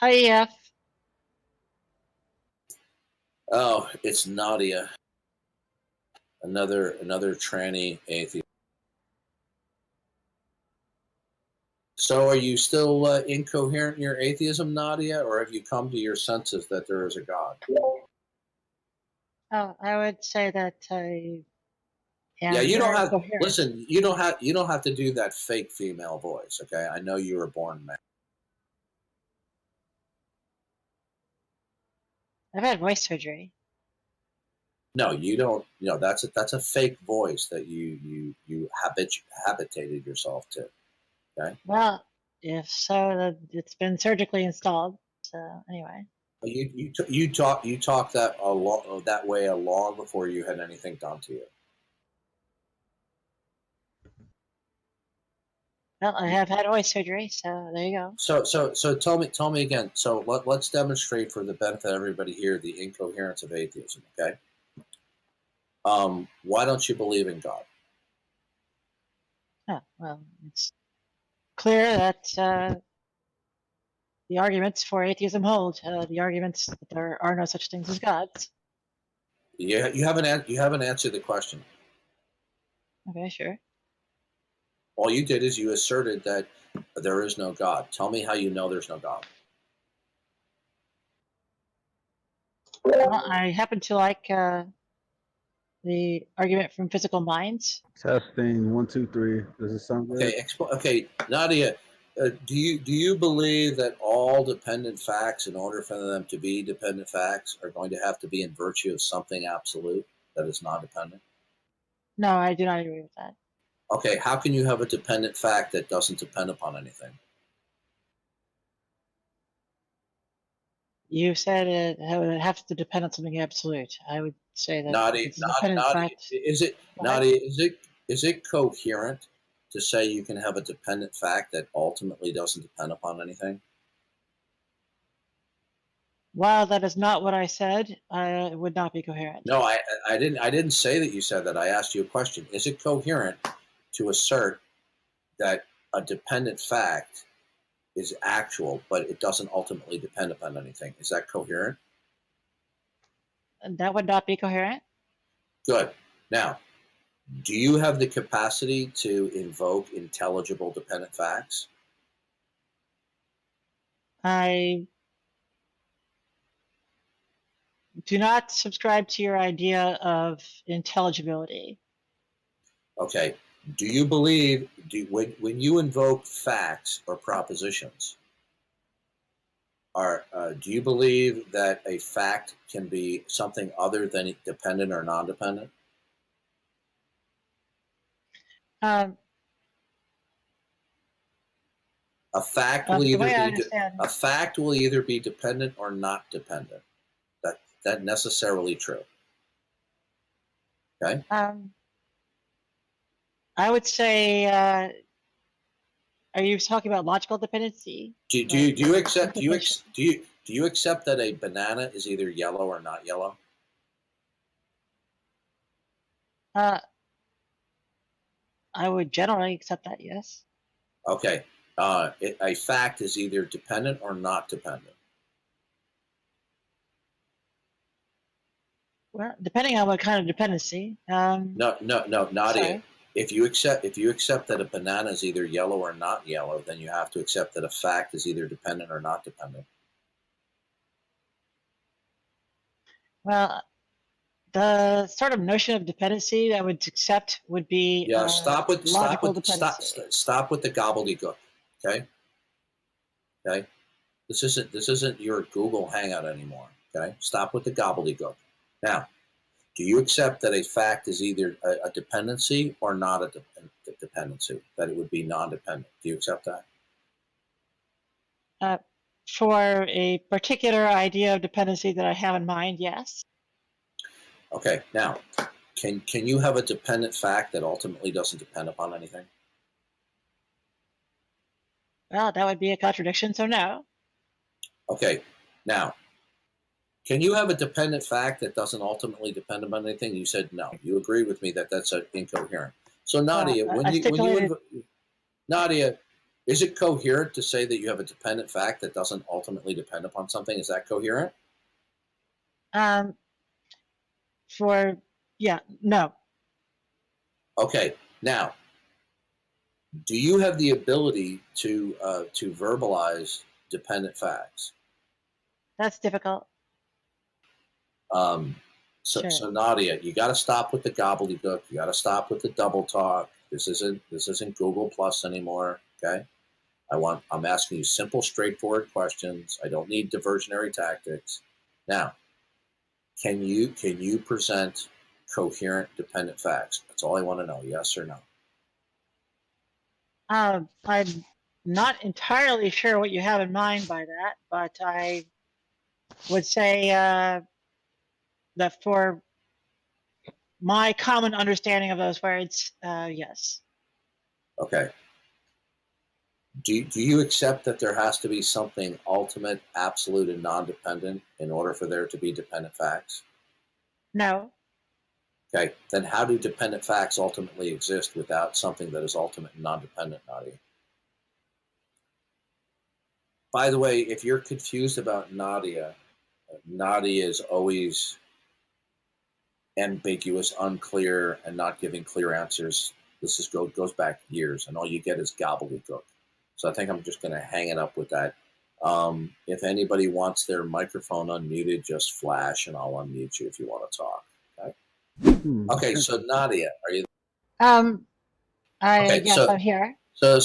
Hi, EF. Oh, it's Nadia, another tranny atheist. So, are you still incoherent in your atheism, Nadia, or have you come to your senses that there is a God? Oh, I would say that I Yeah, am you don't very have. coherent. Listen, you don't have to do that fake female voice. Okay, I know you were born man. I've had voice surgery. No, you don't. That's a fake voice that you habitated yourself to. Okay. Well, if so, it's been surgically installed. So anyway, You talk that way a long before you had anything done to you. well, I have had voice surgery, so there you go. So tell me again. So let's demonstrate for the benefit of everybody here the incoherence of atheism. Okay. Why don't you believe in God? Oh, well, it's clear that the arguments for atheism hold. The arguments that there are no such things as gods. You haven't answered the question. Okay, sure. All you did is you asserted that there is no God. Tell me how you know there's no God. Well, I happen to like the argument from physical minds. Testing 1 2 3. Does it sound good? Okay, Nadia. Do you believe that all dependent facts, in order for them to be dependent facts, are going to have to be in virtue of something absolute that is not dependent? No, I do not agree with that. Okay, how can you have a dependent fact that doesn't depend upon anything? You said it would have to depend on something absolute. I would say that if Nadia, it's a dependent fact, go ahead. Nadia, is it coherent to say you can have a dependent fact that ultimately doesn't depend upon anything? While that is not what I said, it would not be coherent. No, I didn't say that you said that. I asked you a question. Is it coherent to assert that a dependent fact is actual, but it doesn't ultimately depend upon anything? Is that coherent? That would not be coherent. Good. Now, do you have the capacity to invoke intelligible dependent facts? I do not subscribe to your idea of intelligibility. Okay. Do you believe when you invoke facts or propositions, do you believe that a fact can be something other than dependent or non-dependent? Um, A fact will the either way I be understand, a fact will either be dependent or not dependent. That necessarily true. Okay. I would say, are you talking about logical dependency? Do you accept Implication? do you accept that a banana is either yellow or not yellow? Uh, I would generally accept that, yes. Okay. A fact is either dependent or not dependent. Well, depending on what kind of dependency. No, Nadia. Sorry. If you accept that a banana is either yellow or not yellow, then you have to accept that a fact is either dependent or not dependent. Well, the sort of notion of dependency that I would accept would be Yeah, logical dependency. stop with the gobbledygook. Okay, okay. This isn't your Google Hangout anymore. Okay, stop with the gobbledygook. Now, do you accept that a fact is either a dependency or not a dependency? That it would be non-dependent. Do you accept that? Uh, for a particular idea of dependency that I have in mind, yes. Okay. Now, can you have a dependent fact that ultimately doesn't depend upon anything? Well, that would be a contradiction, so no. Okay. Now, can you have a dependent fact that doesn't ultimately depend upon anything? You said no. You agree with me that that's incoherent. So Well, Nadia, I stipulated. Nadia, Is it coherent to say that you have a dependent fact that doesn't ultimately depend upon something? Is that coherent? No. Okay. Now, do you have the ability to verbalize dependent facts? That's difficult. So Sure. Nadia, you got to stop with the gobbledygook. You got to stop with the double talk. This isn't Google Plus anymore. Okay. I'm asking you simple, straightforward questions. I don't need diversionary tactics. Now, can you present coherent dependent facts? That's all I want to know. Yes or no? I'm not entirely sure what you have in mind by that, but I would say that for my common understanding of those words, yes. Okay. Do you accept that there has to be something ultimate, absolute, and non-dependent in order for there to be dependent facts? No. Okay, then how do dependent facts ultimately exist without something that is ultimate and non-dependent, Nadia? By the way, if you're confused about Nadia, Nadia is always ambiguous, unclear, and not giving clear answers. This goes back years, and all you get is gobbledygook. So I think I'm just going to hang it up with that. If anybody wants their microphone unmuted, just flash, and I'll unmute you if you want to talk. Okay. Okay. So Nadia, are you? Okay. Yes, I'm here. So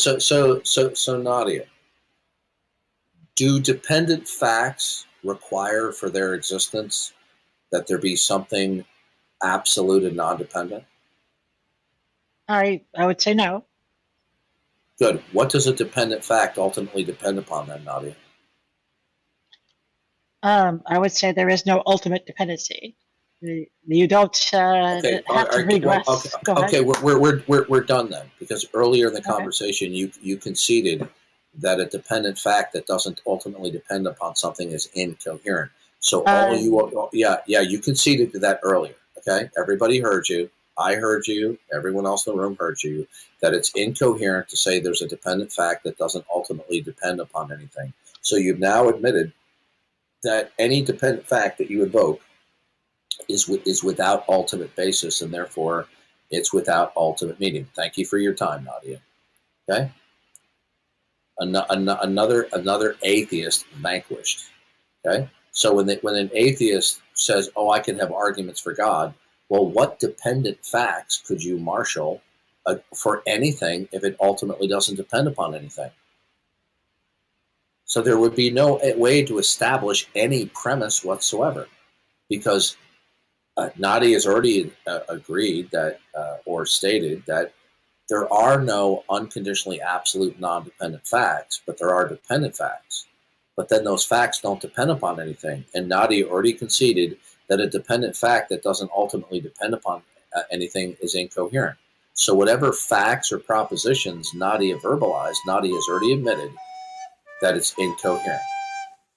Nadia, do dependent facts require for their existence that there be something absolute and non-dependent? I would say no. Good. What does a dependent fact ultimately depend upon then, Nadia? I would say there is no ultimate dependency. You don't have to regress. Okay, we're done then, because earlier in the conversation you conceded that a dependent fact that doesn't ultimately depend upon something is incoherent. So you conceded to that earlier. Okay, everybody heard you. I heard you. Everyone else in the room heard you. That it's incoherent to say there's a dependent fact that doesn't ultimately depend upon anything. So you've now admitted that any dependent fact that you invoke is without ultimate basis, and therefore it's without ultimate meaning. Thank you for your time, Nadia. Okay. Another atheist vanquished. Okay. So when an atheist says, "Oh, I can have arguments for God," well, what dependent facts could you marshal for anything if it ultimately doesn't depend upon anything? So there would be no way to establish any premise whatsoever, because Nadia has already agreed that, or stated that there are no unconditionally absolute non-dependent facts, but there are dependent facts. But then those facts don't depend upon anything. And Nadia already conceded that a dependent fact that doesn't ultimately depend upon anything is incoherent. So whatever facts or propositions Nadia verbalized, Nadia has already admitted that it's incoherent.